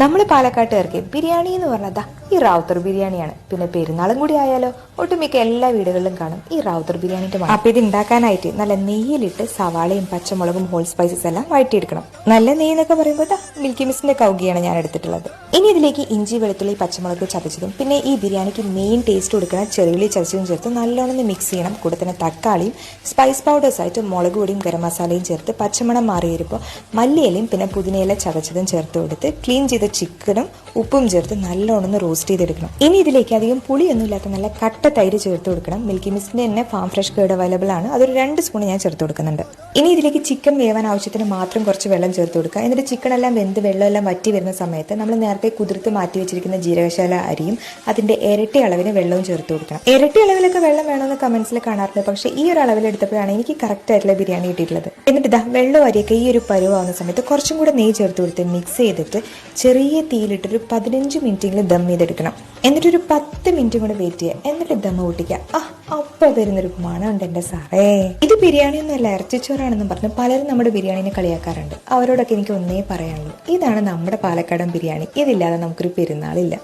നമ്മൾ പാലക്കാട്ടുകാർക്ക് ബിരിയാണി എന്ന് പറഞ്ഞതാ ഈ റാവുത്തർ ബിരിയാണിയാണ്. പിന്നെ പെരുന്നാളും കൂടി ആയാലോ ഒട്ടുമിക്ക എല്ലാ വീടുകളിലും കാണും ഈ റാവുത്തർ ബിരിയാണിന്റെ മണം. അപ്പൊ ഇത് ഉണ്ടാക്കാനായിട്ട് നല്ല നെയ്യിലിട്ട് സവാളയും പച്ചമുളകും ഹോൾ സ്പൈസസ് എല്ലാം വഴറ്റിയെടുക്കണം. നല്ല നെയ്യ് എന്നൊക്കെ പറയുമ്പോൾ മിൽക്കി മിസ്റ്റിന്റെ കൗകിയാണ് ഞാൻ എടുത്തിട്ടുള്ളത്. ഇനി ഇതിലേക്ക് ഇഞ്ചി വെളുത്തുള്ളി പച്ചമുളക് ചതച്ചതും പിന്നെ ഈ ബിരിയാണിക്ക് മെയിൻ ടേസ്റ്റ് കൊടുക്കുന്ന ചെറുള്ളി ചതച്ചതും ചേർത്ത് നല്ലോണം മിക്സ് ചെയ്യണം. കൂടെ തന്നെ തക്കാളിയും സ്പൈസ് പൗഡേഴ്സ് ആയിട്ട് മുളക് പൊടിയും ഗരം മസാലയും ചേർത്ത് പച്ചമണം മാറി വരുമ്പോൾ മല്ലിയിലയും പിന്നെ പുതിനയില ചതച്ചതും ചേർത്ത് കൊടുത്ത് ക്ലീൻ ചെയ്ത ചിക്കനും ഉപ്പും ചേർത്ത് നല്ലോണം റോസ്റ്റ് ചെയ്തെടുക്കണം. ഇനി ഇതിലേക്ക് അധികം പുളിയൊന്നും ഇല്ലാത്ത നല്ല കട്ട തൈര് ചേർത്ത് കൊടുക്കണം. മിൽക്കി മിസ്റ്റിന്റെ തന്നെ ഫാം ഫ്രഷ് കേർഡ് അവൈലബിൾ ആണ്. അതൊരു 2 സ്പൂൺ ഞാൻ ചേർത്ത് കൊടുക്കുന്നുണ്ട്. ഇനി ഇതിലേക്ക് ചിക്കൻ വേവാൻ ആവശ്യത്തിന് മാത്രം കുറച്ച് വെള്ളം ചേർത്ത് കൊടുക്കുക. എന്നിട്ട് ചിക്കൻ എല്ലാം വെന്ത് വെള്ളമെല്ലാം വറ്റി വരുന്ന സമയത്ത് നമ്മൾ നേരത്തെ കുതിർത്ത് മാറ്റി വെച്ചിരിക്കുന്ന ജീരകശാല അരിയും അതിന്റെ ഇരട്ടി അളവിന് വെള്ളവും ചേർത്ത് കൊടുക്കണം. ഇരട്ടി അളവിലൊക്കെ വെള്ളം വേണമെന്ന് കമന്റ്സിൽ കാണാറുണ്ട്. പക്ഷേ ഈ ഒരു അളവിൽ എടുത്തപ്പോഴാണ് എനിക്ക് കറക്റ്റ് ആയിട്ടുള്ള ബിരിയാണി കിട്ടിയിട്ടുള്ളത്. എന്നിട്ട് ഇതാ വെള്ളം അരിയൊക്കെ ഈ ഒരു പരുവാകുന്ന സമയത്ത് കുറച്ചും കൂടെ നെയ്യ് ചേർത്ത് കൊടുത്ത് മിക്സ് ചെയ്തിട്ട് ചെറിയ തീയിലിട്ടൊരു 15 മിനിറ്റെങ്കിലും ദം ചെയ്തെടുക്കണം. എന്നിട്ടൊരു 10 മിനിറ്റും കൂടെ വെയിറ്റ് ചെയ്യുക. എന്നിട്ട് ദം പൊട്ടിക്കുക. അപ്പൊ വരുന്നൊരു മണമുണ്ട് എന്റെ സാറേ. ഇത് ബിരിയാണി ഒന്നുമല്ല, ഇറച്ചിച്ചോറാണെന്നും പറഞ്ഞ് പലരും നമ്മുടെ ബിരിയാണിനെ കളിയാക്കാറുണ്ട്. അവരോടൊക്കെ എനിക്ക് ഒന്നേ പറയാനുള്ളൂ, ഇതാണ് നമ്മുടെ പാലക്കാടൻ ബിരിയാണി. ഇതില്ലാതെ നമുക്കൊരു പെരുന്നാളില്ല.